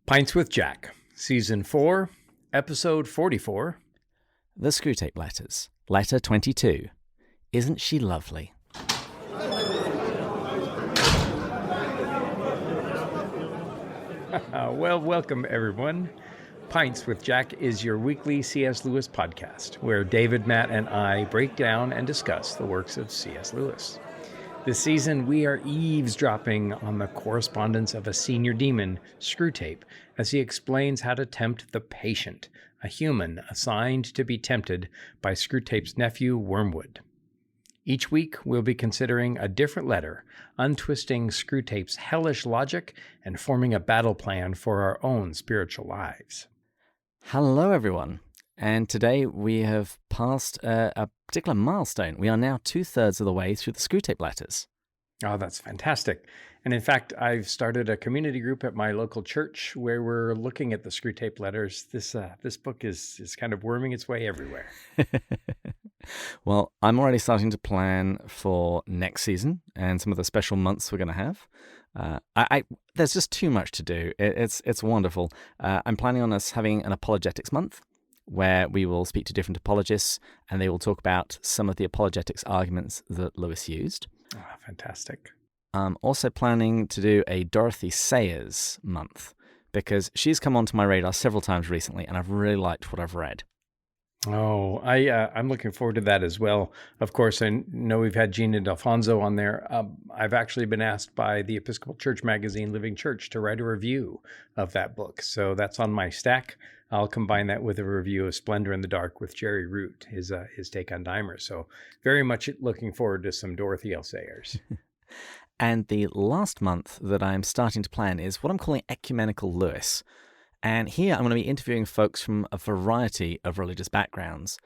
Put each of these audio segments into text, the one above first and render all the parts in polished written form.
Pints with Jack, Season 4, Episode 44. The Screwtape Letters. Letter 22. Isn't she lovely? Well, welcome everyone. Pints with Jack is your weekly C.S. Lewis podcast, where David, Matt, and I break down and discuss the works of C.S. Lewis. This season, we are eavesdropping on the correspondence of a senior demon, Screwtape, as he explains how to tempt the patient, a human assigned to be tempted by Screwtape's nephew, Wormwood. Each week, we'll be considering a different letter, untwisting Screwtape's hellish logic and forming a battle plan for our own spiritual lives. Hello, everyone. And today we have passed a particular milestone. We are now 2/3 of the way through the Screwtape letters. Oh, that's fantastic. And in fact, I've started a community group at my local church where we're looking at the Screwtape letters. This book is kind of worming its way everywhere. Well, I'm already starting to plan for next season and some of the special months we're going to have. There's just too much to do. It's wonderful. I'm planning on us having an apologetics month, where we will speak to different apologists and they will talk about some of the apologetics arguments that Lewis used. Oh, fantastic. I'm also planning to do a Dorothy Sayers month because she's come onto my radar several times recently and I've really liked what I've read. Oh, I'm looking forward to that as well. Of course, I know we've had Gina D'Alfonso on there. I've actually been asked by the Episcopal Church magazine, Living Church, to write a review of that book. So that's on my stack. I'll combine that with a review of Splendor in the Dark with Jerry Root, his take on Dahmer. So very much looking forward to some Dorothy L. Sayers. And the last month that I'm starting to plan is what I'm calling Ecumenical Lewis. And here I'm going to be interviewing folks from a variety of religious backgrounds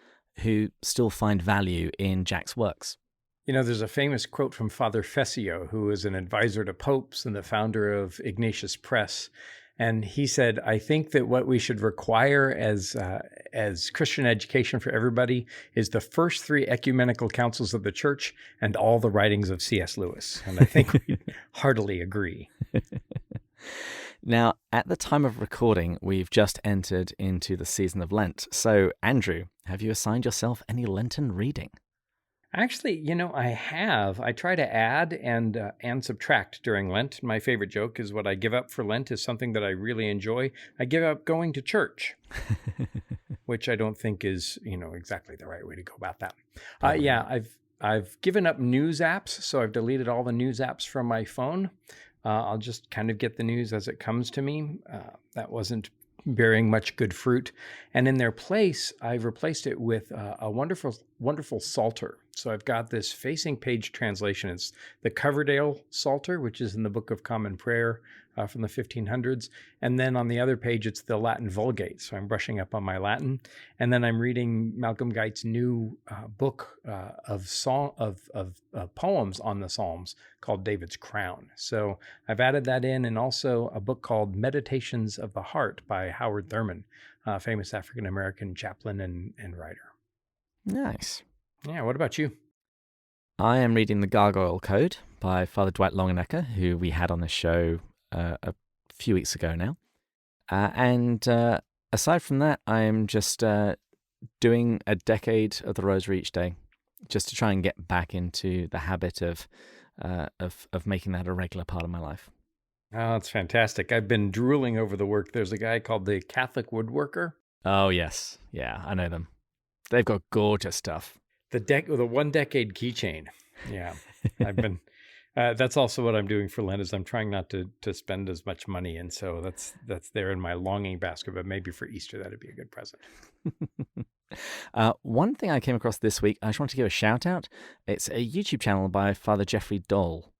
who still find value in Jack's works. You know, there's a famous quote from Father Fessio, who is an advisor to popes and the founder of Ignatius Press. And he said, I think that what we should require as Christian education for everybody is the first 3 ecumenical councils of the church and all the writings of C.S. Lewis. And I think we heartily agree. Now, at the time of recording, we've just entered into the season of Lent. So, Andrew, have you assigned yourself any Lenten reading? Actually, you know, I have. I try to add and subtract during Lent. My favorite joke is what I give up for Lent is something that I really enjoy. I give up going to church, which I don't think is, exactly the right way to go about that. I've given up news apps, so I've deleted all the news apps from my phone. I'll just kind of get the news as it comes to me. That wasn't bearing much good fruit. And in their place, I've replaced it with a wonderful, wonderful Psalter. So I've got this facing page translation. It's the Coverdale Psalter, which is in the Book of Common Prayer from the 1500s. And then on the other page, it's the Latin Vulgate. So I'm brushing up on my Latin. And then I'm reading Malcolm Guite's new book of poems on the Psalms called David's Crown. So I've added that in, and also a book called Meditations of the Heart by Howard Thurman, famous African-American chaplain and writer. Nice. Yeah, what about you? I am reading The Gargoyle Code by Father Dwight Longenecker, who we had on the show a few weeks ago now. And aside from that, I am just doing a decade of the Rosary each day, just to try and get back into the habit of making that a regular part of my life. Oh, that's fantastic. I've been drooling over the work. There's a guy called the Catholic Woodworker. Oh, yes. Yeah, I know them. They've got gorgeous stuff. The 1 decade keychain. Yeah, I've been. That's also what I'm doing for Lent. Is I'm trying not to spend as much money, and so that's there in my longing basket. But maybe for Easter, that'd be a good present. One thing I came across this week, I just want to give a shout out. It's a YouTube channel by Father Jeffrey Dole.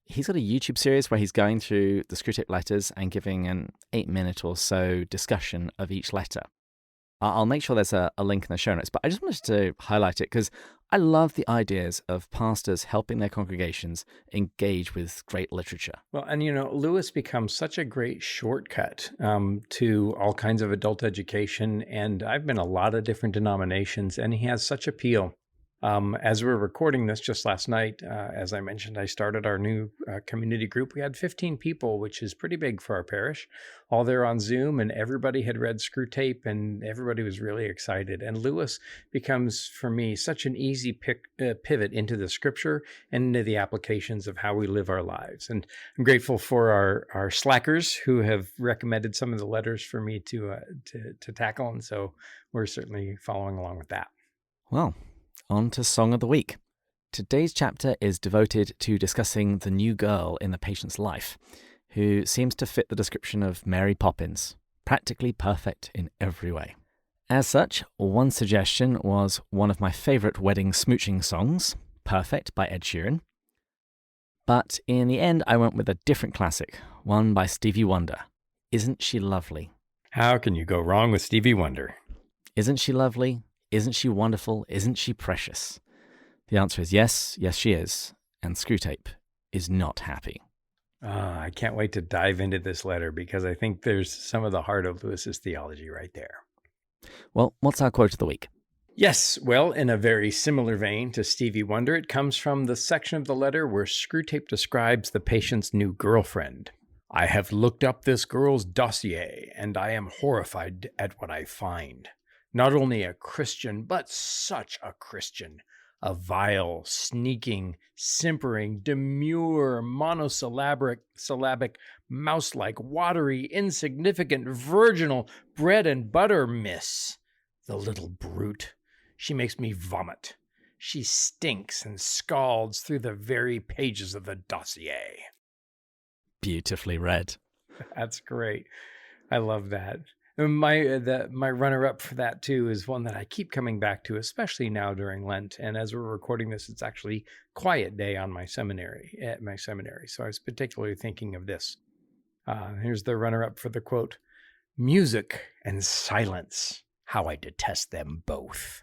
He's got a YouTube series where he's going through the Screwtape letters and giving an 8-minute or so discussion of each letter. I'll make sure there's a link in the show notes, but I just wanted to highlight it because I love the ideas of pastors helping their congregations engage with great literature. Well, and Lewis becomes such a great shortcut to all kinds of adult education, and I've been a lot of different denominations, and he has such appeal As we're recording this just last night, as I mentioned, I started our new community group. We had 15 people, which is pretty big for our parish, all there on Zoom, and everybody had read Screwtape, and everybody was really excited. And Lewis becomes, for me, such an easy pivot into the scripture and into the applications of how we live our lives. And I'm grateful for our slackers who have recommended some of the letters for me to tackle, and so we're certainly following along with that. Well, on to Song of the Week. Today's chapter is devoted to discussing the new girl in the patient's life, who seems to fit the description of Mary Poppins, practically perfect in every way. As such, one suggestion was one of my favourite wedding smooching songs, Perfect by Ed Sheeran. But in the end, I went with a different classic, one by Stevie Wonder, Isn't She Lovely? How can you go wrong with Stevie Wonder? Isn't she lovely? Isn't she wonderful? Isn't she precious? The answer is yes, yes she is, and Screwtape is not happy. I can't wait to dive into this letter because I think there's some of the heart of Lewis's theology right there. Well, what's our quote of the week? Yes, well, in a very similar vein to Stevie Wonder, it comes from the section of the letter where Screwtape describes the patient's new girlfriend. I have looked up this girl's dossier, and I am horrified at what I find. Not only a Christian, but such a Christian. A vile, sneaking, simpering, demure, monosyllabic, mouse-like, watery, insignificant, virginal, bread and butter miss. The little brute. She makes me vomit. She stinks and scalds through the very pages of the dossier. Beautifully read. That's great. I love that. My runner-up for that, too, is one that I keep coming back to, especially now during Lent. And as we're recording this, it's actually quiet day on my seminary, So I was particularly thinking of this. Here's the runner-up for the quote. Music and silence. How I detest them both.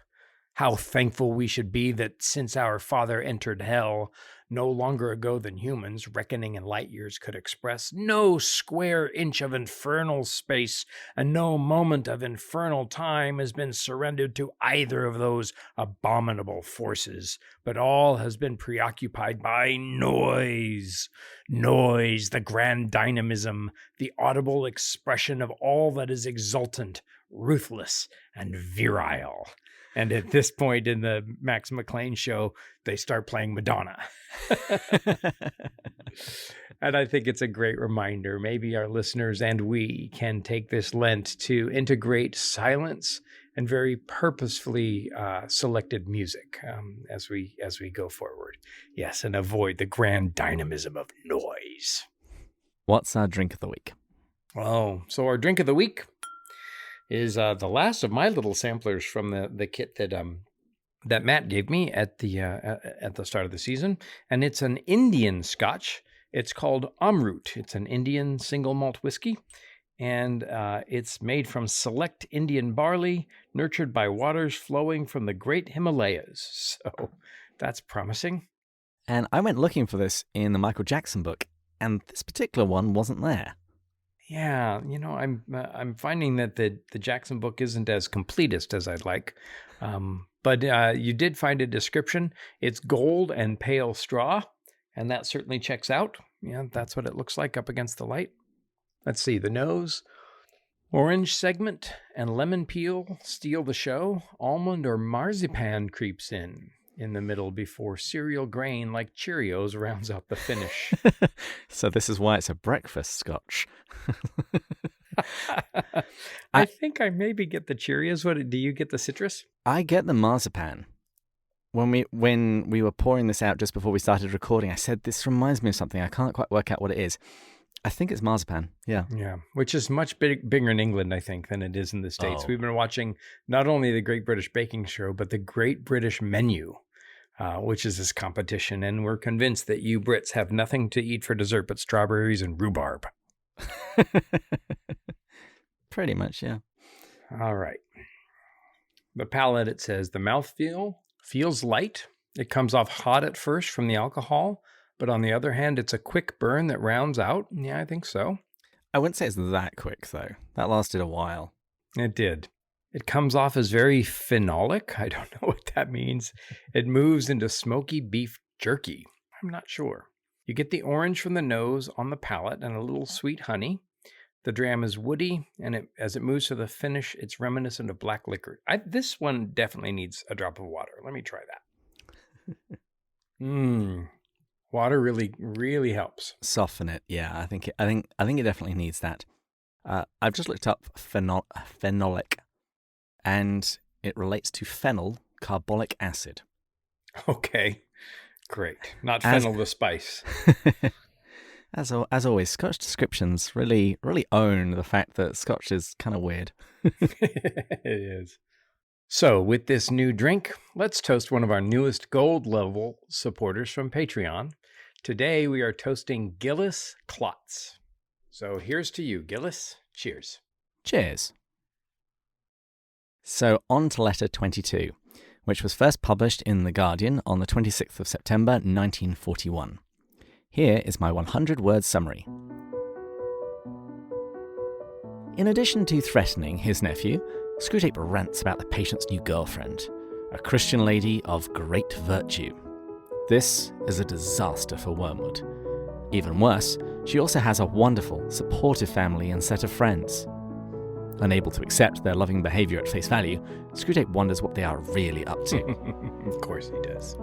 How thankful we should be that since our Father entered hell, no longer ago than humans, reckoning in light years, could express, no square inch of infernal space and no moment of infernal time has been surrendered to either of those abominable forces, but all has been preoccupied by noise. Noise, the grand dynamism, the audible expression of all that is exultant, ruthless, and virile. And at this point in the Max McLean show, they start playing Madonna. And I think it's a great reminder. Maybe our listeners and we can take this Lent to integrate silence and very purposefully selected music as we go forward. Yes, and avoid the grand dynamism of noise. What's our drink of the week? Oh, so our drink of the week is the last of my little samplers from the kit that Matt gave me at the start of the season, and it's an Indian Scotch. It's called Amrut. It's an Indian single malt whiskey, and it's made from select Indian barley, nurtured by waters flowing from the Great Himalayas. So that's promising. And I went looking for this in the Michael Jackson book, and this particular one wasn't there. Yeah, I'm finding that the Jackson book isn't as completist as I'd like, but you did find a description. It's gold and pale straw, and that certainly checks out. Yeah, that's what it looks like up against the light. Let's see, the nose, orange segment and lemon peel steal the show. Almond or marzipan creeps in the middle before cereal grain like Cheerios rounds out the finish. So this is why it's a breakfast scotch. I think I maybe get the Cheerios. Do you get the citrus? I get the marzipan. When we were pouring this out just before we started recording, I said, this reminds me of something. I can't quite work out what it is. I think it's marzipan. Yeah. Yeah. Which is much bigger in England, I think, than it is in the States. Oh. We've been watching not only the Great British Baking Show, but the Great British Menu, which is this competition. And we're convinced that you Brits have nothing to eat for dessert but strawberries and rhubarb. Pretty much, yeah. All right. The palate, it says, the mouthfeel feels light. It comes off hot at first from the alcohol, but on the other hand, it's a quick burn that rounds out. Yeah, I think so. I wouldn't say it's that quick, though. That lasted a while. It did. It comes off as very phenolic. I don't know what that means. It moves into smoky beef jerky. I'm not sure. You get the orange from the nose on the palate and a little sweet honey. The dram is woody, and as it moves to the finish, it's reminiscent of black liquor. This one definitely needs a drop of water. Let me try that. Water really, really helps. Soften it. Yeah, I think it definitely needs that. I've just looked up phenolic, and it relates to phenyl carbolic acid. Okay, great. Not fennel the spice. As always, Scotch descriptions really own the fact that Scotch is kind of weird. It is. So, with this new drink, let's toast one of our newest gold level supporters from Patreon. Today, we are toasting Gillis Klotz. So, here's to you, Gillis. Cheers. Cheers. So, on to letter 22, which was first published in The Guardian on the 26th of September 1941. Here is my 100-word summary. In addition to threatening his nephew, Screwtape rants about the patient's new girlfriend, a Christian lady of great virtue. This is a disaster for Wormwood. Even worse, she also has a wonderful, supportive family and set of friends. Unable to accept their loving behaviour at face value, Screwtape wonders what they are really up to. Of course he does.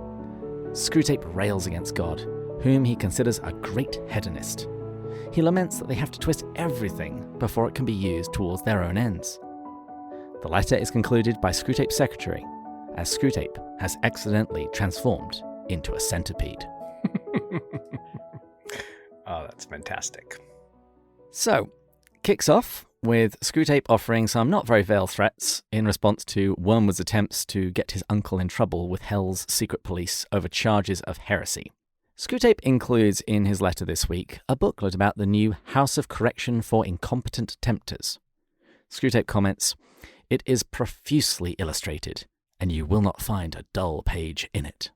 Screwtape rails against God, whom he considers a great hedonist. He laments that they have to twist everything before it can be used towards their own ends. The letter is concluded by Screwtape's secretary, as Screwtape has accidentally transformed into a centipede. Oh, that's fantastic. So, kicks off with Screwtape offering some not very veiled threats in response to Wormwood's attempts to get his uncle in trouble with Hell's secret police over charges of heresy. Screwtape includes in his letter this week a booklet about the new House of Correction for Incompetent Tempters. Screwtape comments, "It is profusely illustrated, and you will not find a dull page in it."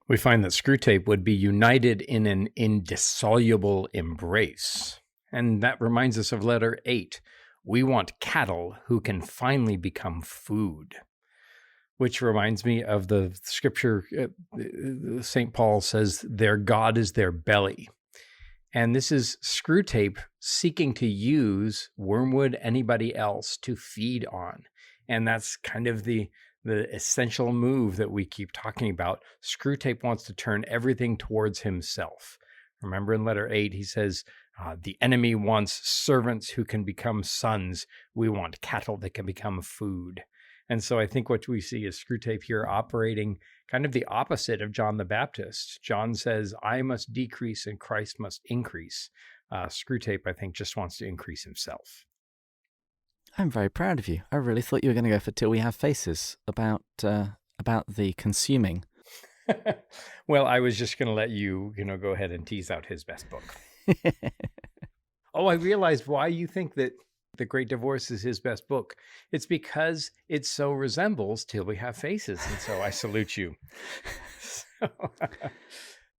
We find that Screwtape would be united in an indissoluble embrace. And that reminds us of letter 8. We want cattle who can finally become food. Which reminds me of the scripture, St. Paul says, their God is their belly. And this is Screwtape seeking to use Wormwood, anybody else, to feed on. And that's kind of the essential move that we keep talking about. Screwtape wants to turn everything towards himself. Remember in letter 8, he says, the enemy wants servants who can become sons. We want cattle that can become food. And so I think what we see is Screwtape here operating kind of the opposite of John the Baptist. John says, I must decrease and Christ must increase. Screwtape, I think, just wants to increase himself. I'm very proud of you. I really thought you were going to go for Till We Have Faces about the consuming. Well, I was just going to let you, go ahead and tease out his best book. Oh, I realized why you think that The Great Divorce is his best book. It's because it so resembles Till We Have Faces, and so I salute you.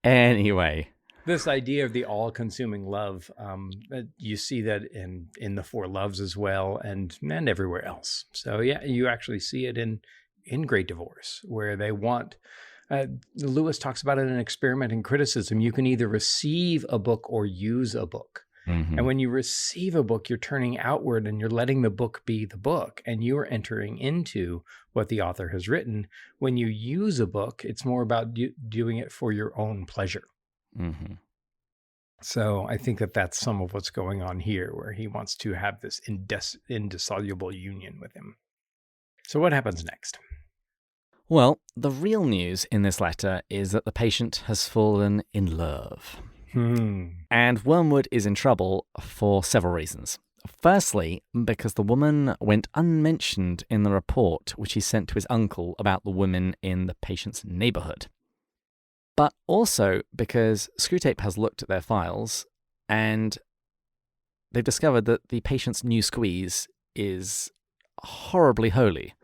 Anyway. This idea of the all-consuming love, you see that in the Four Loves as well, and everywhere else. So yeah, you actually see it in Great Divorce, where they want. Lewis talks about it in Experiment in Criticism. You can either receive a book or use a book. Mm-hmm. And when you receive a book, you're turning outward and you're letting the book be the book, and you are entering into what the author has written. When you use a book, it's more about doing it for your own pleasure. Mm-hmm. So I think that's some of what's going on here, where he wants to have this indissoluble union with him. So what happens next? Well, the real news in this letter is that the patient has fallen in love. And Wormwood is in trouble for several reasons. Firstly, because the woman went unmentioned in the report which he sent to his uncle about the women in the patient's neighbourhood. But also because Screwtape has looked at their files and they've discovered that the patient's new squeeze is horribly holy.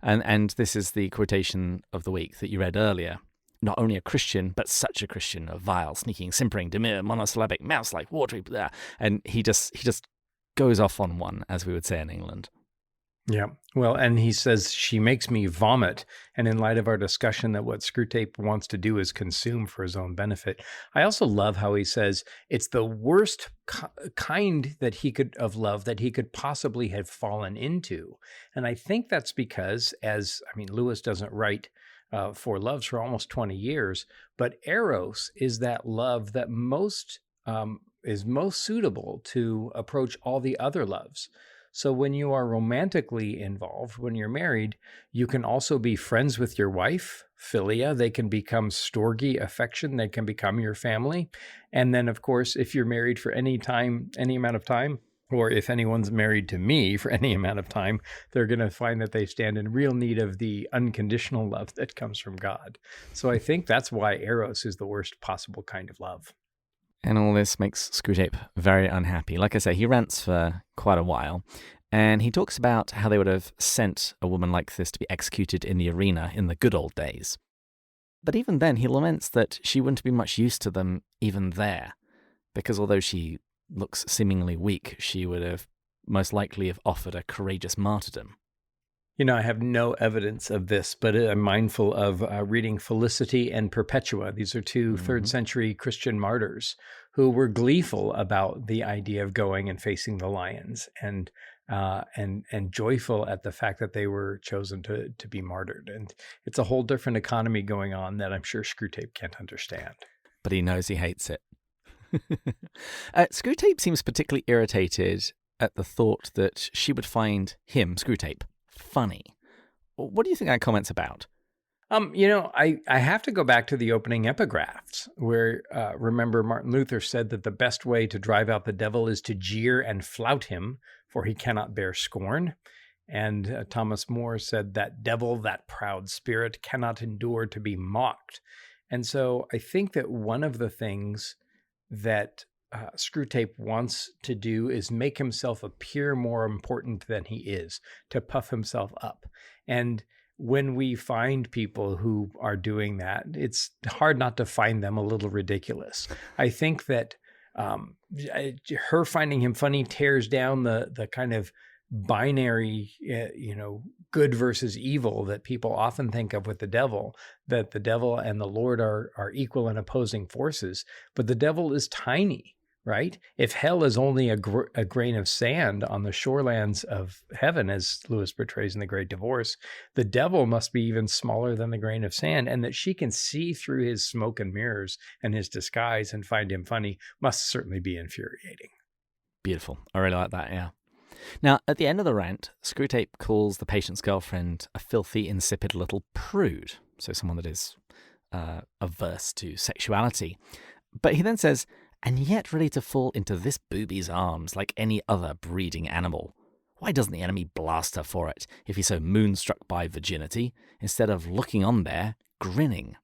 And this is the quotation of the week that you read earlier. Not only a Christian, but such a Christian, a vile, sneaking, simpering, demure, monosyllabic, mouse-like, watery, and he just goes off on one, as we would say in England. Yeah. Well, and he says she makes me vomit. And in light of our discussion that what Screwtape wants to do is consume for his own benefit, I also love how he says it's the worst kind that he could of love that he could possibly have fallen into. And I think that's because, Lewis doesn't write for loves for almost 20 years, but Eros is that love that is most suitable to approach all the other loves. So when you are romantically involved, when you're married, you can also be friends with your wife, philia. They can become storge affection. They can become your family. And then, of course, if you're married for any amount of time, or if anyone's married to me for any amount of time, they're going to find that they stand in real need of the unconditional love that comes from God. So I think that's why Eros is the worst possible kind of love. And all this makes Screwtape very unhappy. Like I say, he rants for quite a while, and he talks about how they would have sent a woman like this to be executed in the arena in the good old days. But even then, he laments that she wouldn't be much use to them even there, because although she looks seemingly weak, she would have most likely have offered a courageous martyrdom. I have no evidence of this, but I'm mindful of reading Felicity and Perpetua. These are two third century Christian martyrs who were gleeful about the idea of going and facing the lions and joyful at the fact that they were chosen to be martyred. And it's a whole different economy going on that I'm sure Screwtape can't understand. But he knows he hates it. Screwtape seems particularly irritated at the thought that she would find him, Screwtape, funny. What do you think that comment's about? I have to go back to the opening epigraphs where, remember, Martin Luther said that the best way to drive out the devil is to jeer and flout him, for he cannot bear scorn. And Thomas More said that devil, that proud spirit, cannot endure to be mocked. And so I think that one of the things that Screwtape wants to do is make himself appear more important than he is, to puff himself up. And when we find people who are doing that, it's hard not to find them a little ridiculous. I think that her finding him funny tears down the kind of binary, good versus evil that people often think of with the devil, that the devil and the Lord are equal and opposing forces, but the devil is tiny, right? If hell is only a grain of sand on the shorelands of heaven, as Lewis portrays in The Great Divorce, the devil must be even smaller than the grain of sand, and that she can see through his smoke and mirrors and his disguise and find him funny must certainly be infuriating. Beautiful. I really like that, yeah. Now, at the end of the rant, Screwtape calls the patient's girlfriend a filthy, insipid little prude, so someone that is averse to sexuality. But he then says, and yet ready to fall into this booby's arms like any other breeding animal. Why doesn't the enemy blast her for it, if he's so moonstruck by virginity, instead of looking on there, grinning?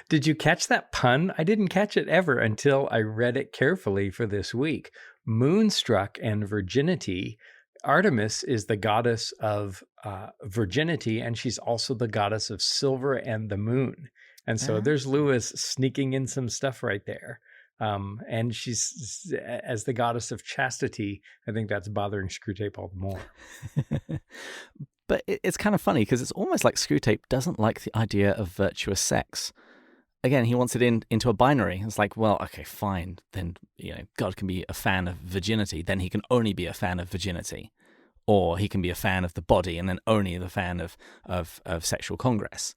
Did you catch that pun? I didn't catch it ever until I read it carefully for this week. Moonstruck and virginity. Artemis is the goddess of virginity, and she's also the goddess of silver and the moon. And so there's Lewis sneaking in some stuff right there. And she's, as the goddess of chastity, I think that's bothering Screwtape all the more. But it's kind of funny because it's almost like Screwtape doesn't like the idea of virtuous sex. Again, he wants it into a binary. It's like, well, okay, fine. Then, God can be a fan of virginity. Then he can only be a fan of virginity. Or he can be a fan of the body and then only the fan of sexual congress.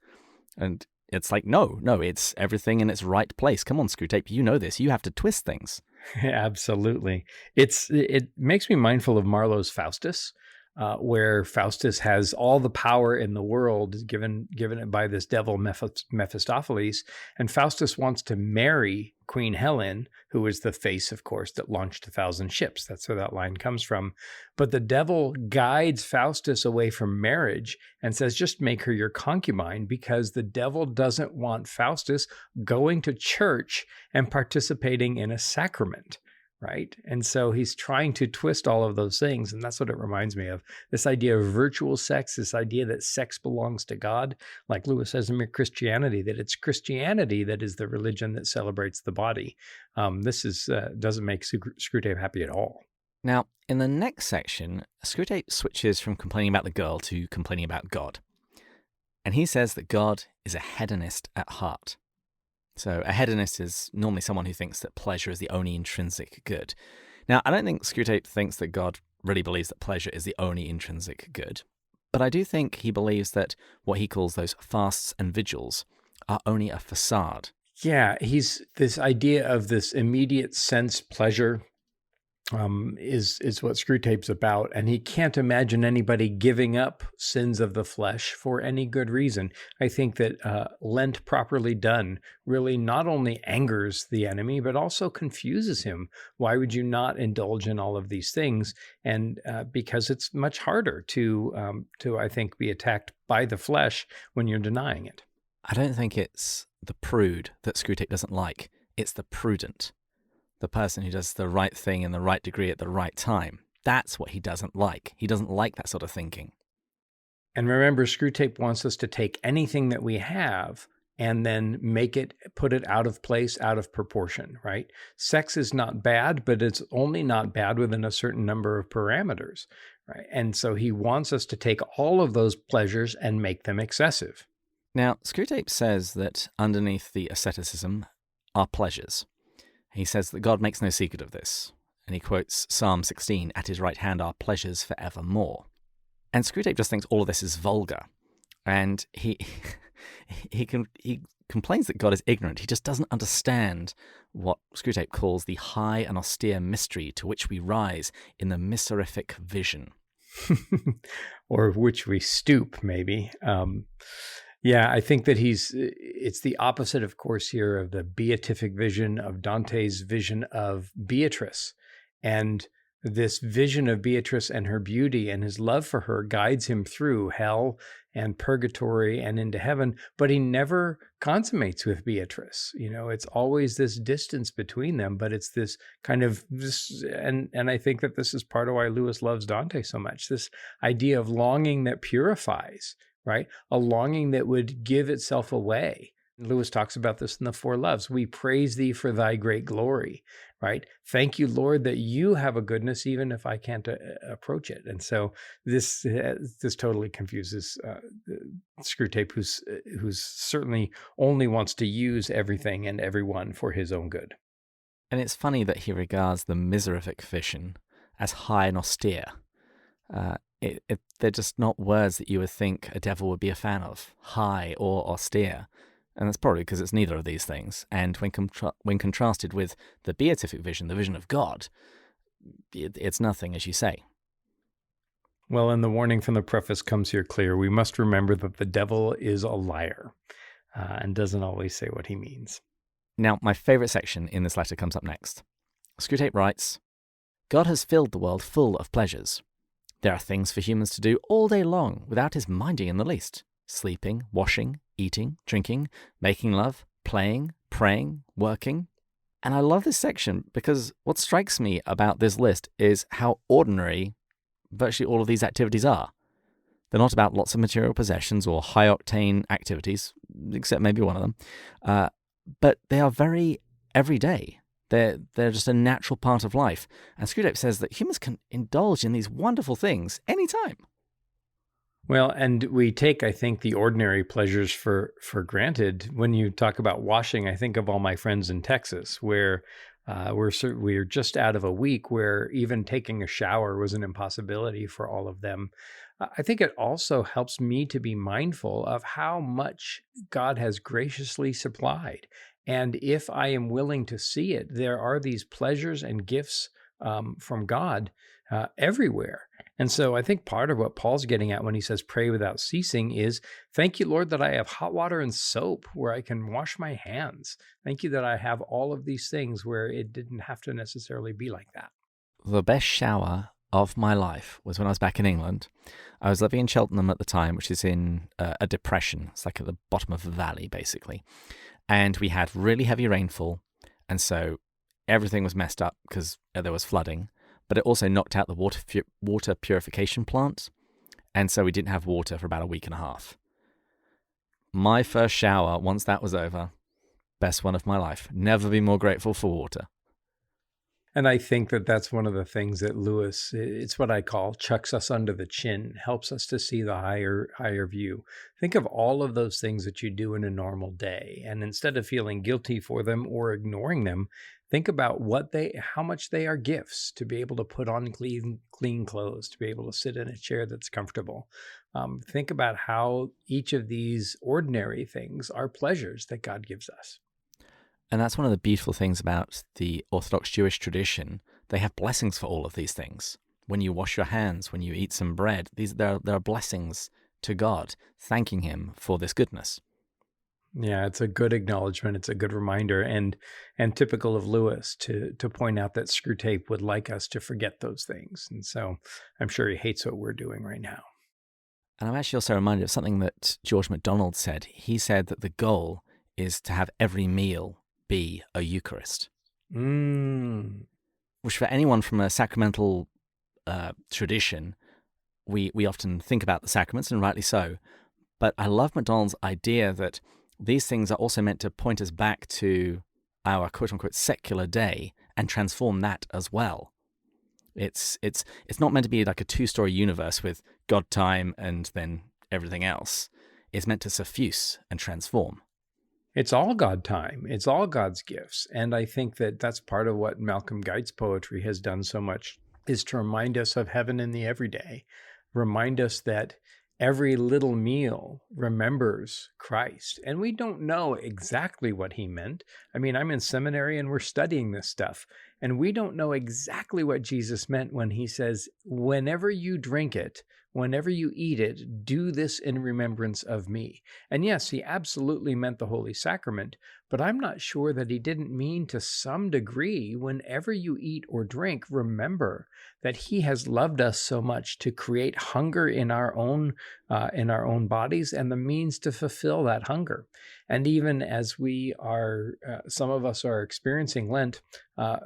And it's like, no, it's everything in its right place. Come on, Screwtape, you know this. You have to twist things. Absolutely. It makes me mindful of Marlowe's Faustus, where Faustus has all the power in the world given it by this devil Mephistopheles, and Faustus wants to marry Queen Helen, who is the face, of course, that launched 1,000 ships. That's where that line comes from. But the devil guides Faustus away from marriage and says, just make her your concubine, because the devil doesn't want Faustus going to church and participating in a sacrament. Right. And so he's trying to twist all of those things. And that's what it reminds me of. This idea of virtual sex, this idea that sex belongs to God, like Lewis says in Christianity, that it's Christianity that is the religion that celebrates the body. This doesn't make Screwtape happy at all. Now, in the next section, Screwtape switches from complaining about the girl to complaining about God. And he says that God is a hedonist at heart. So a hedonist is normally someone who thinks that pleasure is the only intrinsic good. Now, I don't think Screwtape thinks that God really believes that pleasure is the only intrinsic good. But I do think he believes that what he calls those fasts and vigils are only a facade. Yeah, he's this idea of this immediate sense pleasure is what Screwtape's about, and he can't imagine anybody giving up sins of the flesh for any good reason. I think that Lent properly done really not only angers the enemy, but also confuses him. Why would you not indulge in all of these things? And because it's much harder to I think, be attacked by the flesh when you're denying it. I don't think it's the prude that Screwtape doesn't like. It's the prudent. The person who does the right thing in the right degree at the right time. That's what he doesn't like. He doesn't like that sort of thinking. And remember, Screwtape wants us to take anything that we have and then put it out of place, out of proportion, right? Sex is not bad, but it's only not bad within a certain number of parameters, right? And so he wants us to take all of those pleasures and make them excessive. Now, Screwtape says that underneath the asceticism are pleasures. He says that God makes no secret of this, and he quotes Psalm 16, "At his right hand are pleasures forevermore." And Screwtape just thinks all of this is vulgar, and he complains that God is ignorant. He just doesn't understand what Screwtape calls the high and austere mystery to which we rise in the miserific vision. Or which we stoop, maybe. Yeah, I think that it's the opposite, of course, here of the beatific vision of Dante's vision of Beatrice. And this vision of Beatrice and her beauty and his love for her guides him through hell and purgatory and into heaven, but he never consummates with Beatrice. It's always this distance between them, but it's this kind of this, and I think that this is part of why Lewis loves Dante so much, this idea of longing that purifies, right? A longing that would give itself away. Lewis talks about this in the Four Loves. We praise thee for thy great glory, right? Thank you, Lord, that you have a goodness, even if I can't approach it. And so this totally confuses Screwtape, who's certainly only wants to use everything and everyone for his own good. And it's funny that he regards the miserific vision as high and austere. They're just not words that you would think a devil would be a fan of, high or austere. And that's probably because it's neither of these things. And when contrasted with the beatific vision, the vision of God, it's nothing, as you say. Well, and the warning from the preface comes here clear. We must remember that the devil is a liar and doesn't always say what he means. Now, my favorite section in this letter comes up next. Screwtape writes, God has filled the world full of pleasures. There are things for humans to do all day long without his minding in the least. Sleeping, washing, eating, drinking, making love, playing, praying, working. And I love this section because what strikes me about this list is how ordinary virtually all of these activities are. They're not about lots of material possessions or high-octane activities, except maybe one of them. But they are very everyday. They're just a natural part of life. And Screwtape says that humans can indulge in these wonderful things anytime. Well, and we take, I think, the ordinary pleasures for granted. When you talk about washing, I think of all my friends in Texas, where we're just out of a week where even taking a shower was an impossibility for all of them. I think it also helps me to be mindful of how much God has graciously supplied. And if I am willing to see it, there are these pleasures and gifts from God everywhere. And so I think part of what Paul's getting at when he says pray without ceasing is, thank you, Lord, that I have hot water and soap where I can wash my hands. Thank you that I have all of these things where it didn't have to necessarily be like that. The best shower of my life was when I was back in England. I was living in Cheltenham at the time, which is in a depression. It's like at the bottom of a valley, basically. And we had really heavy rainfall. And so everything was messed up because there was flooding. But it also knocked out the water purification plant. And so we didn't have water for about a week and a half. My first shower, once that was over, best one of my life. Never been more grateful for water. And I think that that's one of the things that Lewis, it's what I call chucks us under the chin, helps us to see the higher view. Think of all of those things that you do in a normal day. And instead of feeling guilty for them or ignoring them, think about how much they are gifts to be able to put on clean clothes, to be able to sit in a chair that's comfortable. Think about how each of these ordinary things are pleasures that God gives us. And that's one of the beautiful things about the Orthodox Jewish tradition. They have blessings for all of these things. When you wash your hands, when you eat some bread, there are blessings to God, thanking him for this goodness. Yeah, it's a good acknowledgement. It's a good reminder, and typical of Lewis to point out that Screwtape would like us to forget those things. And so I'm sure he hates what we're doing right now. And I'm actually also reminded of something that George MacDonald said. He said that the goal is to have every meal be a Eucharist. Which for anyone from a sacramental tradition, we often think about the sacraments, and rightly so. But I love MacDonald's idea that these things are also meant to point us back to our quote-unquote secular day and transform that as well. It's not meant to be like a two-story universe with God time and then everything else. It's meant to suffuse and transform. It's all God time. It's all God's gifts. And I think that that's part of what Malcolm Guite's poetry has done so much, is to remind us of heaven in the everyday. Remind us that every little meal remembers Christ. And we don't know exactly what he meant. I mean, I'm in seminary and we're studying this stuff. And we don't know exactly what Jesus meant when he says, whenever you drink it, whenever you eat it, do this in remembrance of me. And yes, he absolutely meant the Holy Sacrament, but I'm not sure that he didn't mean to some degree, whenever you eat or drink, remember that he has loved us so much to create hunger in our own bodies and the means to fulfill that hunger. And even as we are, some of us are experiencing Lent,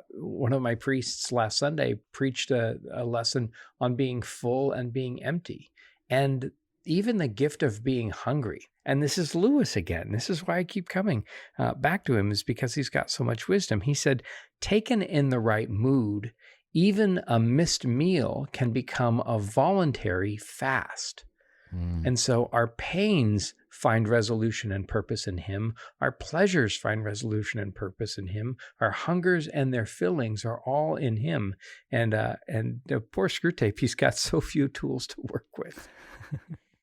one of my priests last Sunday preached a lesson on being full and being empty, and even the gift of being hungry. And this is Lewis again. This is why I keep coming back to him, is because he's got so much wisdom. He said, taken in the right mood, even a missed meal can become a voluntary fast. And so our pains find resolution and purpose in him. Our pleasures find resolution and purpose in him. Our hungers and their fillings are all in him. And poor Screwtape, he's got so few tools to work with.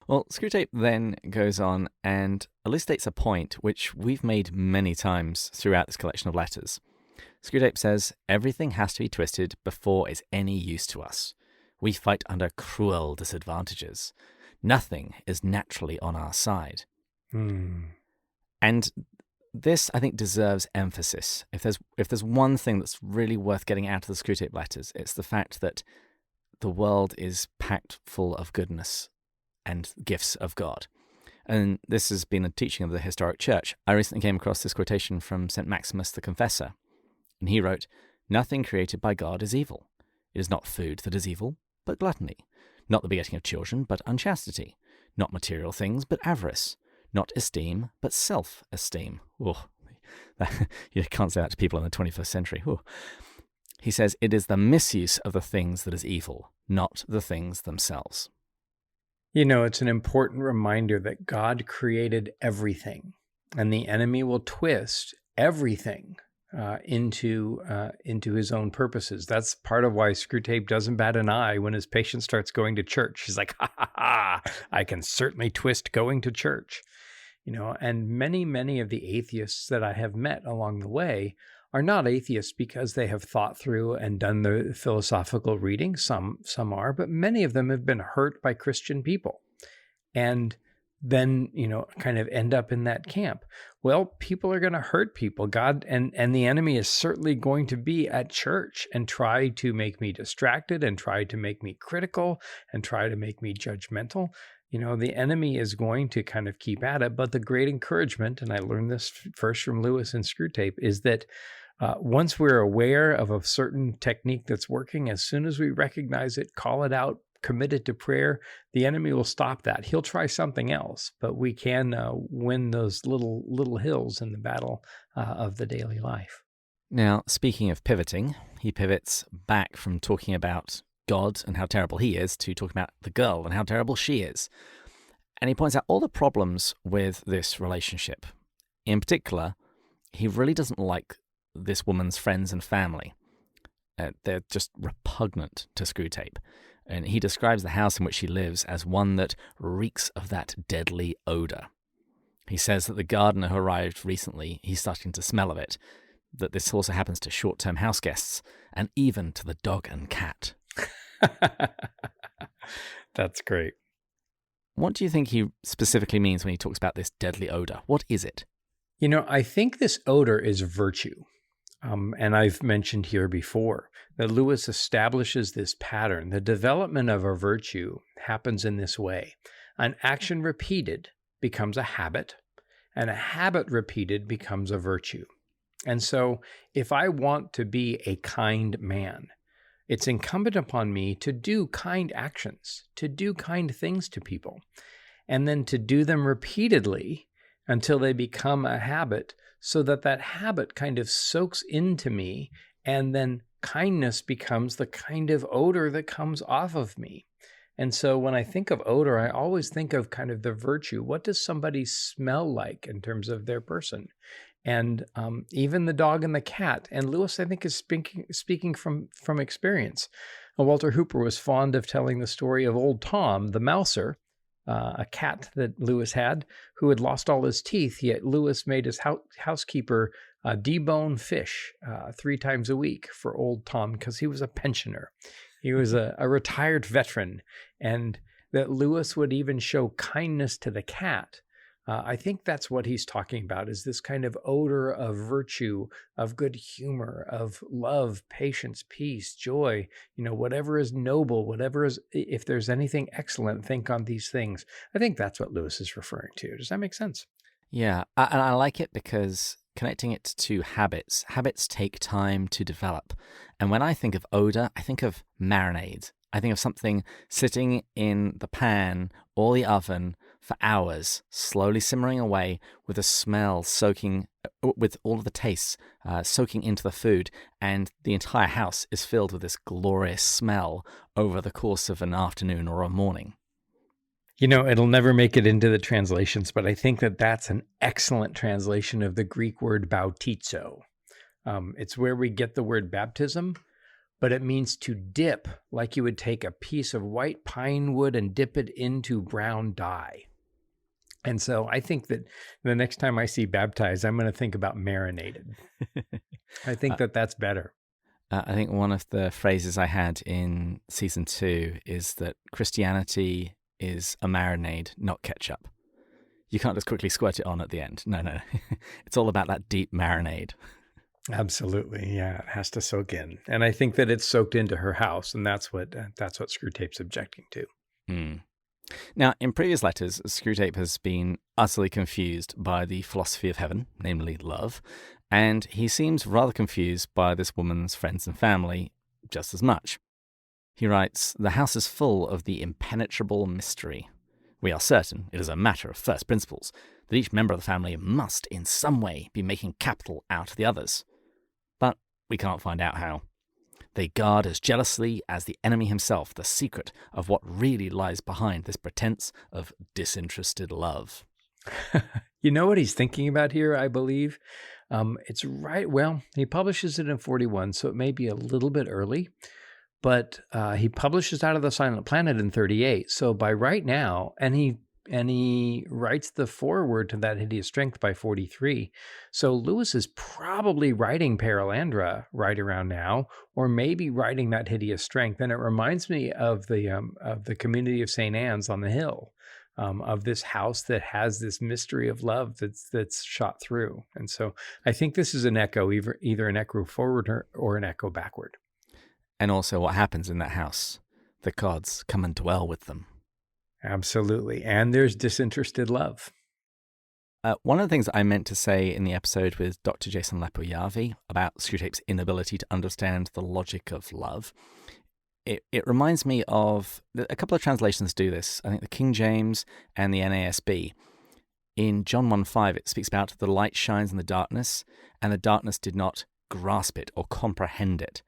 Well, Screwtape then goes on and elucidates a point which we've made many times throughout this collection of letters. Screwtape says, everything has to be twisted before it's any use to us. We fight under cruel disadvantages. Nothing is naturally on our side. And this, I think, deserves emphasis. If there's one thing that's really worth getting out of the Screwtape letters, it's the fact that the world is packed full of goodness and gifts of God. And this has been a teaching of the historic church. I recently came across this quotation from St. Maximus the Confessor, and he wrote, "Nothing created by God is evil. It is not food that is evil, but gluttony. Not the begetting of children, but unchastity. Not material things, but avarice. Not esteem, but self-esteem." Oh, you can't say that to people in the 21st century. Oh. He says, it is the misuse of the things that is evil, not the things themselves. You know, it's an important reminder that God created everything, and the enemy will twist everything into his own purposes. That's part of why Screwtape doesn't bat an eye when his patient starts going to church. He's like, ha ha ha, I can certainly twist going to church. You know, and many of the atheists that I have met along the way are not atheists because they have thought through and done the philosophical reading. Some are, but many of them have been hurt by Christian people. And then, you know, kind of end up in that camp. Well, people are going to hurt people. God and the enemy is certainly going to be at church and try to make me distracted and try to make me critical and try to make me judgmental. You know, the enemy is going to kind of keep at it. But the great encouragement, and I learned this first from Lewis and Screwtape, is that once we're aware of a certain technique that's working, as soon as we recognize it, call it out, committed to prayer, the enemy will stop that. He'll try something else, but we can win those little hills in the battle of the daily life. Now, speaking of pivoting, he pivots back from talking about God and how terrible he is to talking about the girl and how terrible she is. And he points out all the problems with this relationship. In particular, he really doesn't like this woman's friends and family. They're just repugnant to Screwtape. And he describes the house in which she lives as one that reeks of that deadly odor. He says that the gardener who arrived recently, he's starting to smell of it, that this also happens to short-term house guests, and even to the dog and cat. That's great. What do you think he specifically means when he talks about this deadly odor? What is it? I think this odor is virtue. And I've mentioned here before that Lewis establishes this pattern. The development of a virtue happens in this way. An action repeated becomes a habit, and a habit repeated becomes a virtue. And so if I want to be a kind man, it's incumbent upon me to do kind actions, to do kind things to people, and then to do them repeatedly until they become a habit, so that that habit kind of soaks into me, and then kindness becomes the kind of odor that comes off of me. And so when I think of odor, I always think of kind of the virtue. What does somebody smell like in terms of their person? And even the dog and the cat. And Lewis, I think, is speaking from experience. Walter Hooper was fond of telling the story of old Tom, the mouser, a cat that Lewis had who had lost all his teeth, yet Lewis made his housekeeper debone fish 3 times a week for old Tom because he was a pensioner. He was a retired veteran, and that Lewis would even show kindness to the cat. I think that's what he's talking about, is this kind of odor of virtue, of good humor, of love, patience, peace, joy, whatever is noble, whatever is, if there's anything excellent, think on these things. I think that's what Lewis is referring to. Does that make sense? Yeah, and I like it because connecting it to habits take time to develop. And when I think of odor, I think of marinades. I think of something sitting in the pan or the oven for hours, slowly simmering away with the smell soaking, with all of the tastes soaking into the food, and the entire house is filled with this glorious smell over the course of an afternoon or a morning. It'll never make it into the translations, but I think that that's an excellent translation of the Greek word bautizo. It's where we get the word baptism, but it means to dip, like you would take a piece of white pine wood and dip it into brown dye. And so I think that the next time I see baptized, I'm going to think about marinated. I think that that's better. I think one of the phrases I had in season 2 is that Christianity is a marinade, not ketchup. You can't just quickly squirt it on at the end. No. It's all about that deep marinade. Absolutely. Yeah, it has to soak in. And I think that it's soaked into her house, and that's what Screwtape's objecting to. Mm. Now, in previous letters, Screwtape has been utterly confused by the philosophy of heaven, namely love, and he seems rather confused by this woman's friends and family just as much. He writes, "The house is full of the impenetrable mystery. We are certain, it is a matter of first principles, that each member of the family must in some way be making capital out of the others. But we cannot find out how. They guard as jealously as the enemy himself the secret of what really lies behind this pretense of disinterested love." You know what he's thinking about here, I believe? It's right. Well, he publishes it in 41, so it may be a little bit early, but he publishes Out of the Silent Planet in 38. So by right now, and he writes the foreword to That Hideous Strength by 43. So Lewis is probably writing Paralandra right around now, or maybe writing That Hideous Strength. And it reminds me of the community of St. Anne's on the hill, of this house that has this mystery of love that's shot through. And so I think this is an echo, either an echo forward or an echo backward. And also what happens in that house. The gods come and dwell with them. Absolutely. And there's disinterested love. One of the things I meant to say in the episode with Dr. Jason Lepoyavi about Screwtape's inability to understand the logic of love, it reminds me of a couple of translations do this. I think the King James and the NASB. In John 1:5, it speaks about the light shines in the darkness, and the darkness did not grasp it or comprehend it.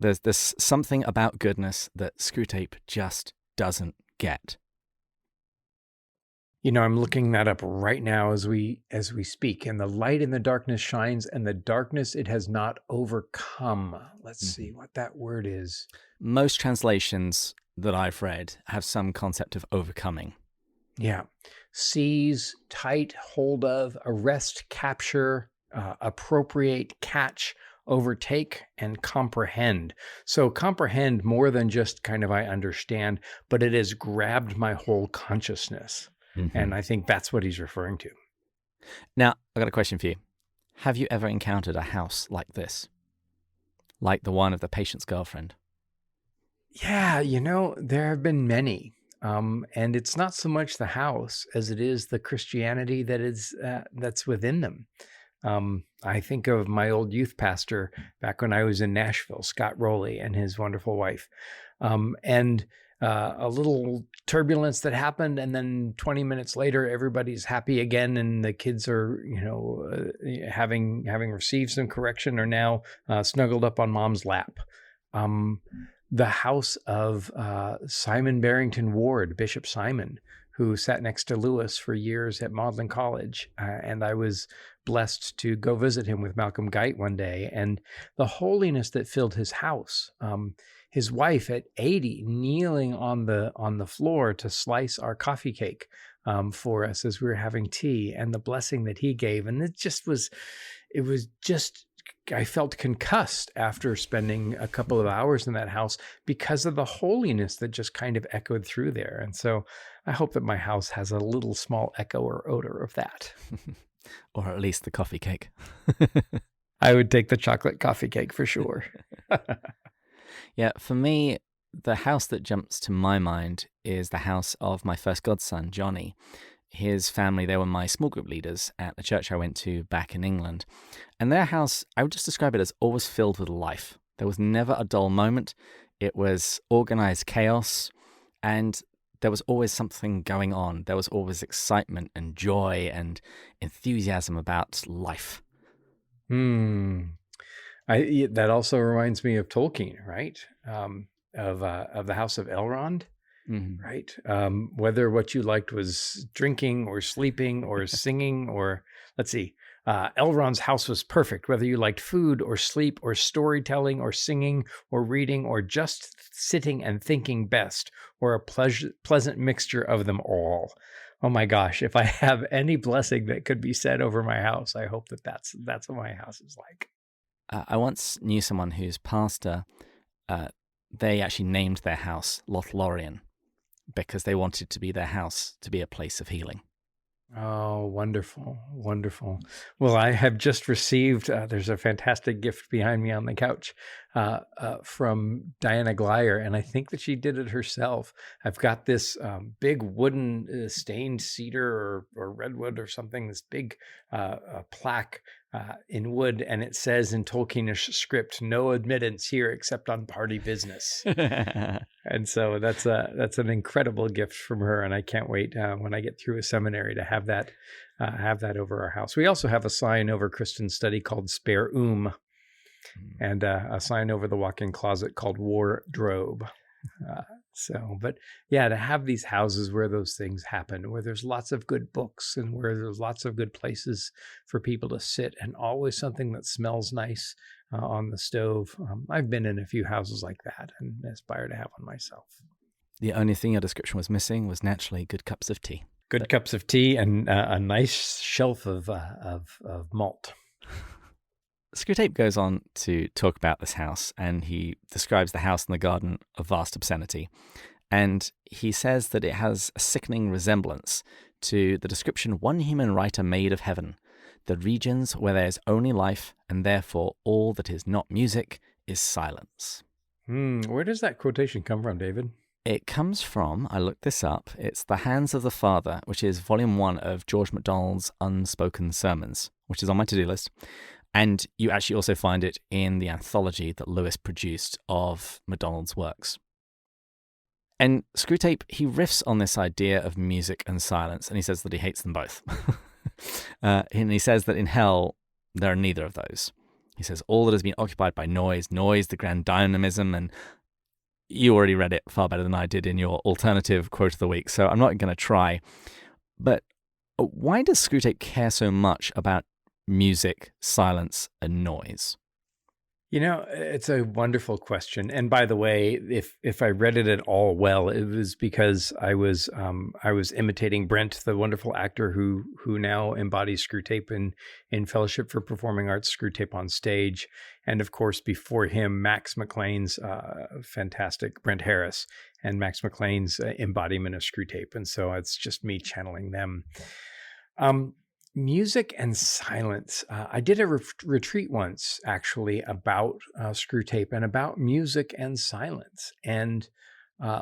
There's something about goodness that Screwtape just doesn't get. I'm looking that up right now as we speak. And the light in the darkness shines, and the darkness it has not overcome. Let's see what that word is. Most translations that I've read have some concept of overcoming. Yeah. Seize, tight hold of, arrest, capture, appropriate, catch, overtake, and comprehend. So comprehend more than just kind of I understand, but it has grabbed my whole consciousness. And I think that's what he's referring to. Now, I've got a question for you. Have you ever encountered a house like this? Like the one of the patient's girlfriend? Yeah, there have been many. And it's not so much the house as it is the Christianity that is that's within them. I think of my old youth pastor back when I was in Nashville, Scott Rowley, and his wonderful wife. And a little turbulence that happened, and then 20 minutes later, everybody's happy again, and the kids are, having received some correction, are now snuggled up on mom's lap. The house of Simon Barrington Ward, Bishop Simon, who sat next to Lewis for years at Magdalen College, and I was blessed to go visit him with Malcolm Geit one day, and the holiness that filled his house. His wife at 80 kneeling on the floor to slice our coffee cake for us as we were having tea, and the blessing that he gave. And I felt concussed after spending a couple of hours in that house because of the holiness that just kind of echoed through there. And so I hope that my house has a little small echo or odor of that. Or at least the coffee cake. I would take the chocolate coffee cake for sure. Yeah, for me, the house that jumps to my mind is the house of my first godson, Johnny. His family, they were my small group leaders at the church I went to back in England. And their house, I would just describe it as always filled with life. There was never a dull moment. It was organized chaos, and there was always something going on. There was always excitement and joy and enthusiasm about life. That also reminds me of Tolkien, right? Of the House of Elrond, right? Whether what you liked was drinking or sleeping or singing, or let's see, Elrond's house was perfect. Whether you liked food or sleep or storytelling or singing or reading or just sitting and thinking best, or a pleasant mixture of them all. Oh my gosh, if I have any blessing that could be said over my house, I hope that's what my house is like. I once knew someone whose pastor, they actually named their house Lothlorien because they wanted to be their house to be a place of healing. Oh, wonderful, wonderful. Well, I have just received, there's a fantastic gift behind me on the couch from Diana Glyer, and I think that she did it herself. I've got this big wooden stained cedar or redwood or something, this big plaque in wood, and it says in Tolkienish script, "No admittance here except on party business." And so that's an incredible gift from her, and I can't wait when I get through a seminary to have that over our house. We also have a sign over Kristen's study called Spare and a sign over the walk-in closet called Wardrobe. But yeah, to have these houses where those things happen, where there's lots of good books and where there's lots of good places for people to sit, and always something that smells nice on the stove. I've been in a few houses like that and aspire to have one myself. The only thing your description was missing was naturally good cups of tea. Good cups of tea and a nice shelf of malt. Screwtape goes on to talk about this house, and he describes the house and the garden of vast obscenity. And he says that it has a sickening resemblance to the description one human writer made of heaven, the regions where there is only life, and therefore all that is not music is silence. Where does that quotation come from, David? It comes from, I looked this up, it's The Hands of the Father, which is volume 1 of George MacDonald's Unspoken Sermons, which is on my to-do list. And you actually also find it in the anthology that Lewis produced of MacDonald's works. And Screwtape, he riffs on this idea of music and silence, and he says that he hates them both. And he says that in hell, there are neither of those. He says, all that has been occupied by noise, the grand dynamism, and you already read it far better than I did in your alternative quote of the week, so I'm not going to try. But why does Screwtape care so much about music, silence, and noise? It's a wonderful question. And by the way, if I read it at all well, it was because I was imitating Brent, the wonderful actor who now embodies Screwtape in Fellowship for Performing Arts Screwtape on stage, and of course before him, Max McLean's fantastic Brent Harris and Max McLean's embodiment of Screwtape, and so it's just me channeling them. Music and silence. I did a retreat once, actually, about Screwtape and about music and silence. And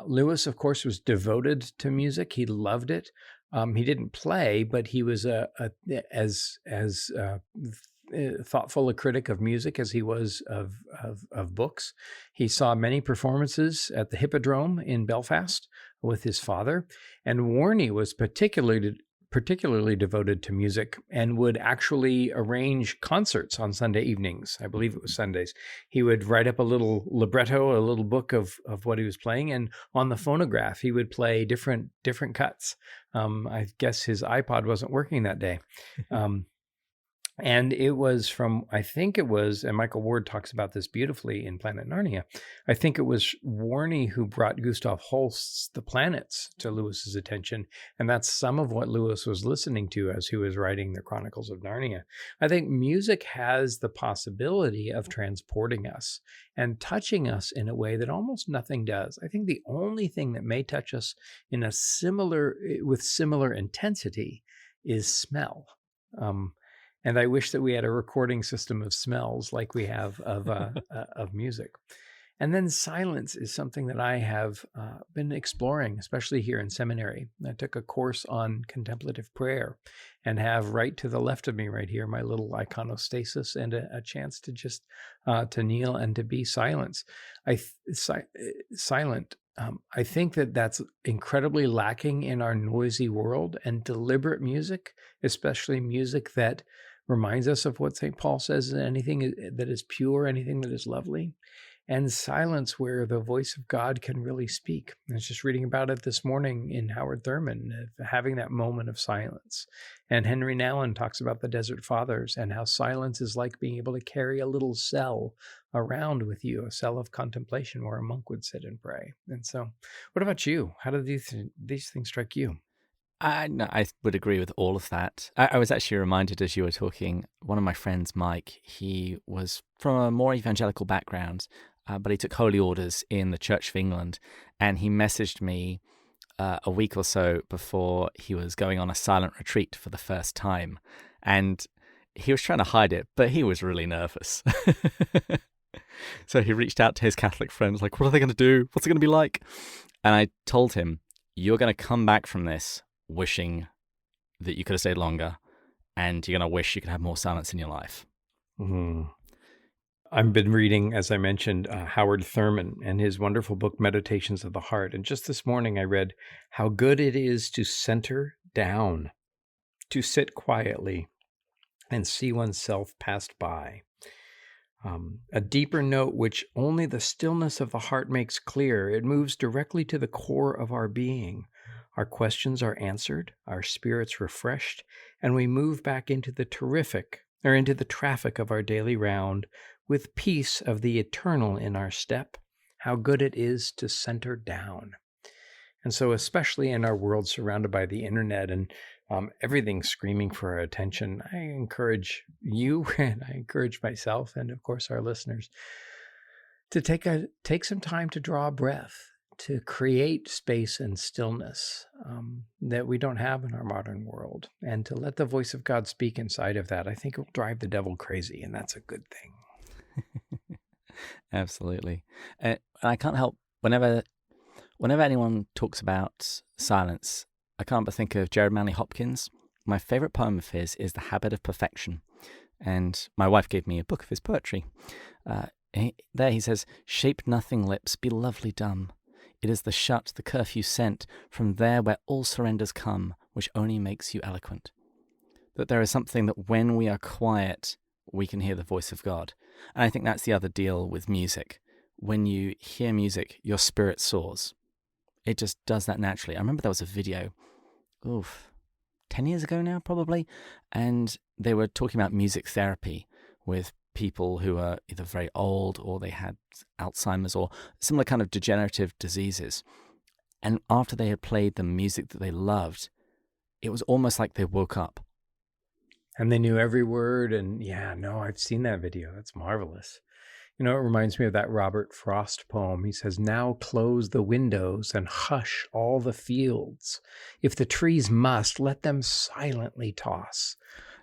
Lewis, of course, was devoted to music. He loved it. He didn't play, but he was as thoughtful a critic of music as he was of books. He saw many performances at the Hippodrome in Belfast with his father, and Warnie was particularly devoted to music and would actually arrange concerts on Sunday evenings. I believe it was Sundays. He would write up a little libretto, a little book of what he was playing, and on the phonograph he would play different cuts. I guess his iPod wasn't working that day. And it was and Michael Ward talks about this beautifully in Planet Narnia, I think it was Warnie who brought Gustav Holst's The Planets to Lewis's attention. And that's some of what Lewis was listening to as he was writing the Chronicles of Narnia. I think music has the possibility of transporting us and touching us in a way that almost nothing does. I think the only thing that may touch us with similar intensity is smell. And I wish that we had a recording system of smells like we have of music. And then silence is something that I have been exploring, especially here in seminary. I took a course on contemplative prayer and have right to the left of me right here my little iconostasis and a chance to just to kneel and to be silent. I think that's incredibly lacking in our noisy world, and deliberate music, especially music that reminds us of what St. Paul says, anything that is pure, anything that is lovely, and silence where the voice of God can really speak. I was just reading about it this morning in Howard Thurman, having that moment of silence. And Henry Nouwen talks about the Desert Fathers and how silence is like being able to carry a little cell around with you, a cell of contemplation where a monk would sit and pray. And so, what about you? How do these things strike you? I would agree with all of that. I was actually reminded as you were talking, one of my friends, Mike, he was from a more evangelical background, but he took holy orders in the Church of England, and he messaged me a week or so before he was going on a silent retreat for the first time. And he was trying to hide it, but he was really nervous. So he reached out to his Catholic friends, like, what are they going to do? What's it going to be like? And I told him, you're going to come back from this wishing that you could have stayed longer, and you're going to wish you could have more silence in your life. Mm-hmm. I've been reading, as I mentioned, Howard Thurman and his wonderful book, Meditations of the Heart. And just this morning I read how good it is to center down, to sit quietly and see oneself passed by. A deeper note which only the stillness of the heart makes clear. It moves directly to the core of our being. Our questions are answered, our spirits refreshed, and we move back into the traffic of our daily round with peace of the eternal in our step. How good it is to center down. And so, especially in our world surrounded by the internet and everything screaming for our attention, I encourage you and I encourage myself and, of course, our listeners to take some time to draw a breath, to create space and stillness that we don't have in our modern world, and to let the voice of God speak inside of that. I think it will drive the devil crazy, and that's a good thing. Absolutely. I can't help, whenever anyone talks about silence, I can't but think of Jared Manley Hopkins. My favorite poem of his is The Habit of Perfection, and my wife gave me a book of his poetry. There he says, shape nothing lips, be lovely dumb. It is the shut, the curfew sent from there where all surrenders come, which only makes you eloquent. That there is something that when we are quiet, we can hear the voice of God. And I think that's the other deal with music. When you hear music, your spirit soars. It just does that naturally. I remember there was a video, 10 years ago now, probably, and they were talking about music therapy with people who are either very old or they had Alzheimer's or similar kind of degenerative diseases. And after they had played the music that they loved, it was almost like they woke up. And they knew every word. And I've seen that video. That's marvelous. It reminds me of that Robert Frost poem. He says, "Now close the windows and hush all the fields. If the trees must, let them silently toss.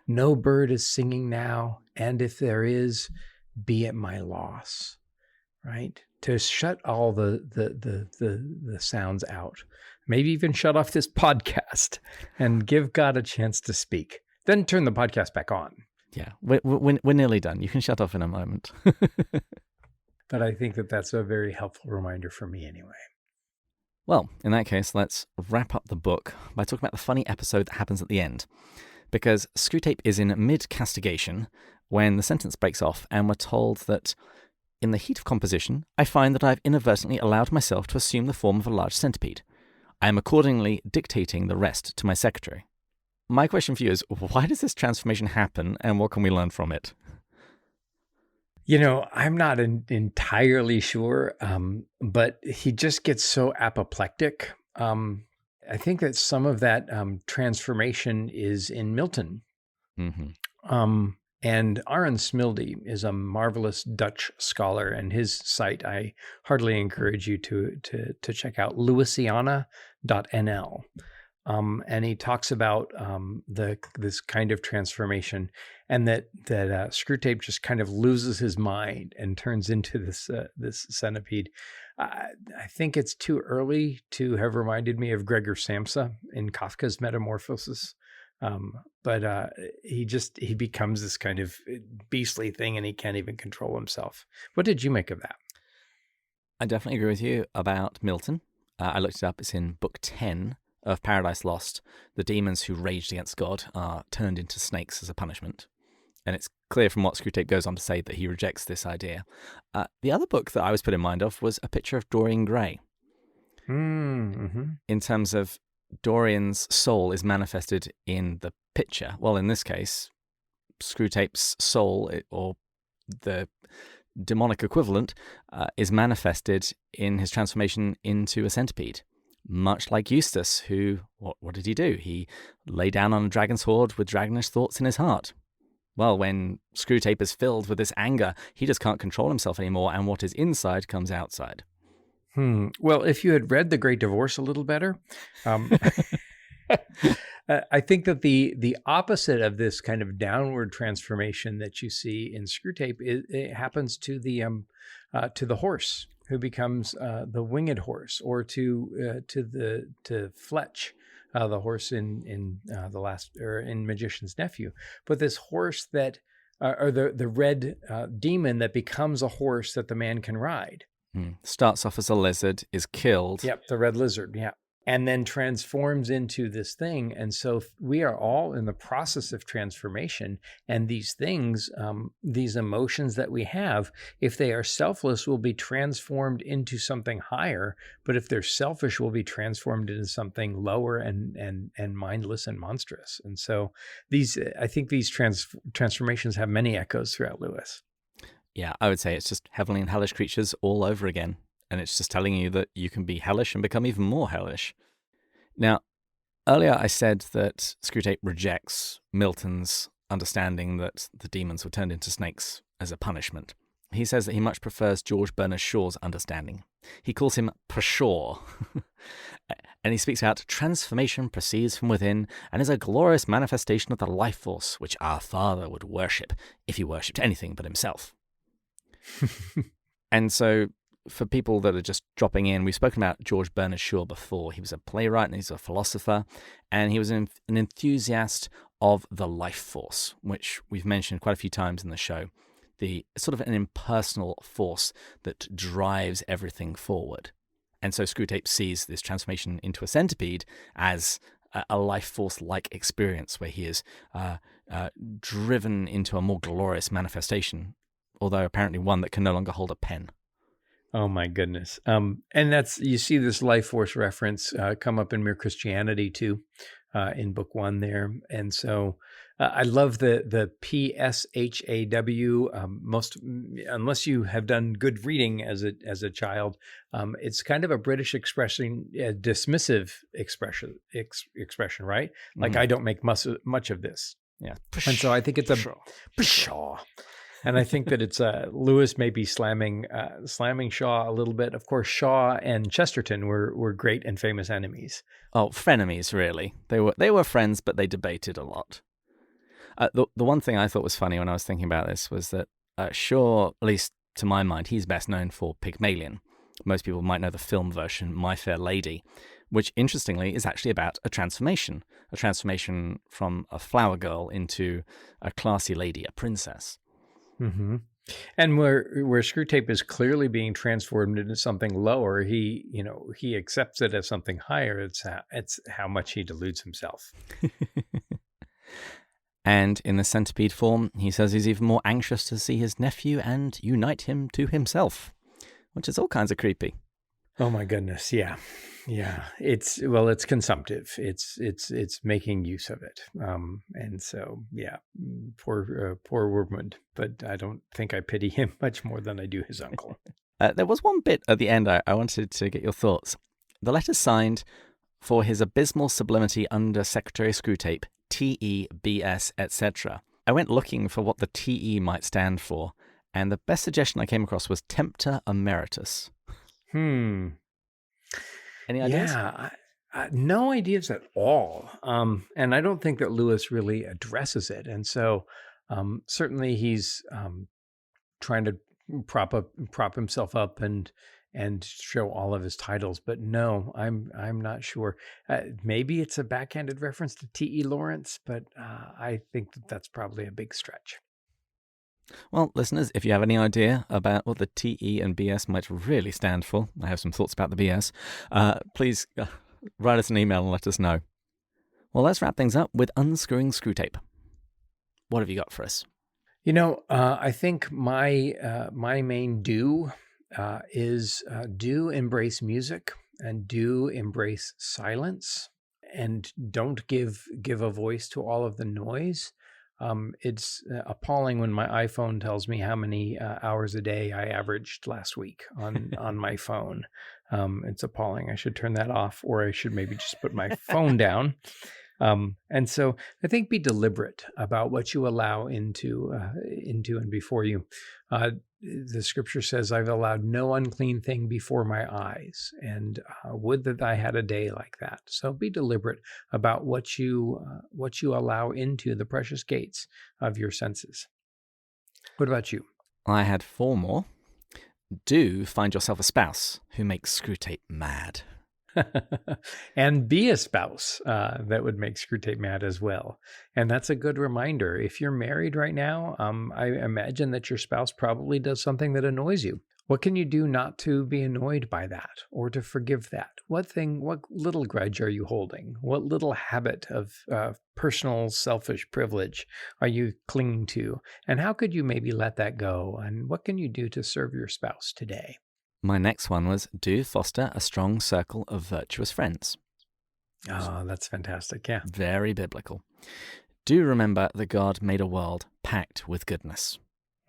No bird is singing now, and if there is, be it my loss." Right? To shut all the sounds out. Maybe even shut off this podcast and give God a chance to speak. Then turn the podcast back on. Yeah, we're nearly done. You can shut off in a moment. But I think that's a very helpful reminder for me anyway. Well, in that case, let's wrap up the book by talking about the funny episode that happens at the end. Because Screwtape is in mid-castigation when the sentence breaks off and we're told that in the heat of composition, I find that I have inadvertently allowed myself to assume the form of a large centipede. I am accordingly dictating the rest to my secretary. My question for you is, why does this transformation happen and what can we learn from it? I'm not entirely sure, but he just gets so apoplectic. I think that some of that transformation is in Milton. Mm-hmm. And Arend Smilde is a marvelous Dutch scholar, and his site I heartily encourage you to check out, louisiana.nl. And he talks about this kind of transformation, and that Screwtape just kind of loses his mind and turns into this centipede. I think it's too early to have reminded me of Gregor Samsa in Kafka's Metamorphosis. But he becomes this kind of beastly thing, and he can't even control himself. What did you make of that? I definitely agree with you about Milton. I looked it up. It's in book 10 of Paradise Lost. The demons who raged against God are turned into snakes as a punishment. And it's clear from what Screwtape goes on to say that he rejects this idea. The other book that I was put in mind of was A Picture of Dorian Gray. Mm-hmm. In terms of Dorian's soul is manifested in the picture. Well, in this case, Screwtape's soul, or the demonic equivalent, is manifested in his transformation into a centipede. Much like Eustace, who, what did he do? He lay down on a dragon's hoard with dragonish thoughts in his heart. Well, when Screwtape is filled with this anger, he just can't control himself anymore, and what is inside comes outside. Well, if you had read The Great Divorce a little better, I think that the opposite of this kind of downward transformation that you see in Screwtape, it happens to the horse, who becomes the winged horse, or to Fletch, the horse in the last, or in Magician's Nephew. But this horse that, or the red demon that becomes a horse that the man can ride. Starts off as a lizard, is killed. Yep, the red lizard, yeah. And then transforms into this thing. And so we are all in the process of transformation. And these things, these emotions that we have, if they are selfless, will be transformed into something higher. But if they're selfish, will be transformed into something lower and mindless and monstrous. And so I think these transformations have many echoes throughout Lewis. Yeah, I would say it's just heavenly and hellish creatures all over again. And it's just telling you that you can be hellish and become even more hellish. Now, earlier I said that Screwtape rejects Milton's understanding that the demons were turned into snakes as a punishment. He says that he much prefers George Bernard Shaw's understanding. He calls him Pshaw. And he speaks out, transformation proceeds from within and is a glorious manifestation of the life force which our Father would worship if he worshipped anything but himself. And so, for people that are just dropping in, we've spoken about George Bernard Shaw before. He was a playwright and he's a philosopher, and he was an enthusiast of the life force, which we've mentioned quite a few times in the show. The sort of an impersonal force that drives everything forward. And so Screwtape sees this transformation into a centipede as a life force-like experience where he is driven into a more glorious manifestation, although apparently one that can no longer hold a pen. Oh my goodness. And you see this life force reference come up in Mere Christianity too, in book 1 there. And so I love the PSHAW. Unless you have done good reading as a child, it's kind of a British expression, dismissive expression, right? Like, I don't make much of this. Yeah. And so I think it's a pshaw. And I think that it's Lewis maybe slamming Shaw a little bit. Of course, Shaw and Chesterton were great and famous enemies. Oh, frenemies, really. They were friends, but they debated a lot. The one thing I thought was funny when I was thinking about this was that Shaw, at least to my mind, he's best known for Pygmalion. Most people might know the film version, My Fair Lady, which interestingly is actually about a transformation from a flower girl into a classy lady, a princess. Mm-hmm. And where Screwtape is clearly being transformed into something lower, he accepts it as something higher. It's how much he deludes himself. And in the centipede form, he says he's even more anxious to see his nephew and unite him to himself, which is all kinds of creepy. Oh my goodness, yeah. It's consumptive. It's making use of it, and so yeah, poor Wormwood. But I don't think I pity him much more than I do his uncle. There was one bit at the end I wanted to get your thoughts. The letter signed for his abysmal sublimity under Secretary Screwtape, TEBS, etc. I went looking for what the TE might stand for, and the best suggestion I came across was Tempter Emeritus. Any ideas? Yeah, no ideas at all. And I don't think that Lewis really addresses it. And so certainly he's trying to prop himself up and show all of his titles. But no, I'm not sure. Maybe it's a backhanded reference to T.E. Lawrence, but I think that's probably a big stretch. Well, listeners, if you have any idea about what the TE and BS might really stand for, I have some thoughts about the BS, please write us an email and let us know. Well, let's wrap things up with Unscrewing Screwtape. What have you got for us? I think my main do is do embrace music and do embrace silence, and don't give a voice to all of the noise. It's appalling when my iPhone tells me how many hours a day I averaged last week on my phone. It's appalling. I should turn that off, or I should maybe just put my phone down. And so I think be deliberate about what you allow into and before you. The scripture says, I've allowed no unclean thing before my eyes, and would that I had a day like that. So be deliberate about what you allow into the precious gates of your senses. What about you? I had 4 more. Do find yourself a spouse who makes Screwtape mad. And be a spouse that would make Screwtape mad as well. And that's a good reminder. If you're married right now, I imagine that your spouse probably does something that annoys you. What can you do not to be annoyed by that or to forgive that? What little grudge are you holding? What little habit of personal selfish privilege are you clinging to? And how could you maybe let that go? And what can you do to serve your spouse today? My next one was, do foster a strong circle of virtuous friends. Oh, that's fantastic. Yeah. Very biblical. Do remember that God made a world packed with goodness.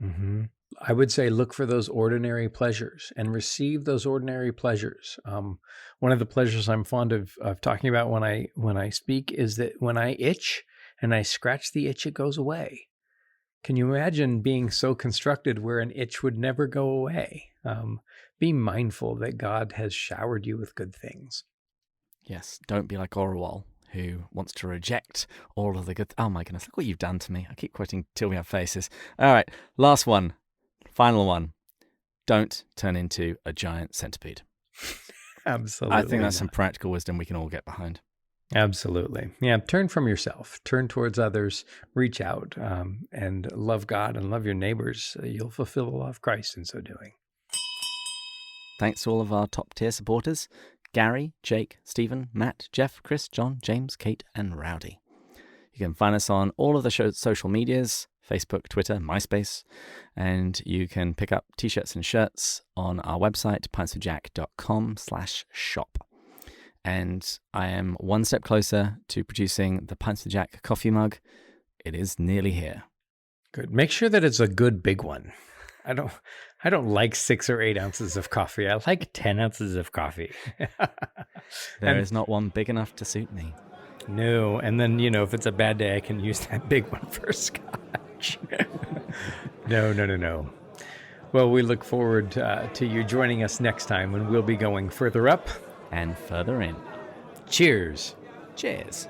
Mm-hmm. I would say look for those ordinary pleasures and receive those ordinary pleasures. One of the pleasures I'm fond of talking about when I speak is that when I itch and I scratch the itch, it goes away. Can you imagine being so constructed where an itch would never go away? Be mindful that God has showered you with good things. Yes, don't be like Orwell, who wants to reject all of the good... Oh my goodness, look what you've done to me. I keep quoting Till We Have Faces. All right, last one, final one. Don't turn into a giant centipede. Absolutely. I think that's some practical wisdom we can all get behind. Absolutely. Yeah, turn from yourself, turn towards others, reach out, and love God and love your neighbors. You'll fulfill the law of Christ in so doing. Thanks to all of our top tier supporters, Gary, Jake, Stephen, Matt, Jeff, Chris, John, James, Kate, and Rowdy. You can find us on all of the show's social medias, Facebook, Twitter, MySpace. And you can pick up t-shirts and shirts on our website, pintswithjack.com/shop. And I am one step closer to producing the Pints with Jack coffee mug. It is nearly here. Good. Make sure that it's a good big one. I don't like 6 or 8 ounces of coffee. I like 10 ounces of coffee. There is not one big enough to suit me. No. And then, if it's a bad day, I can use that big one for scotch. No. Well, we look forward to you joining us next time when we'll be going further up and further in. Cheers. Cheers.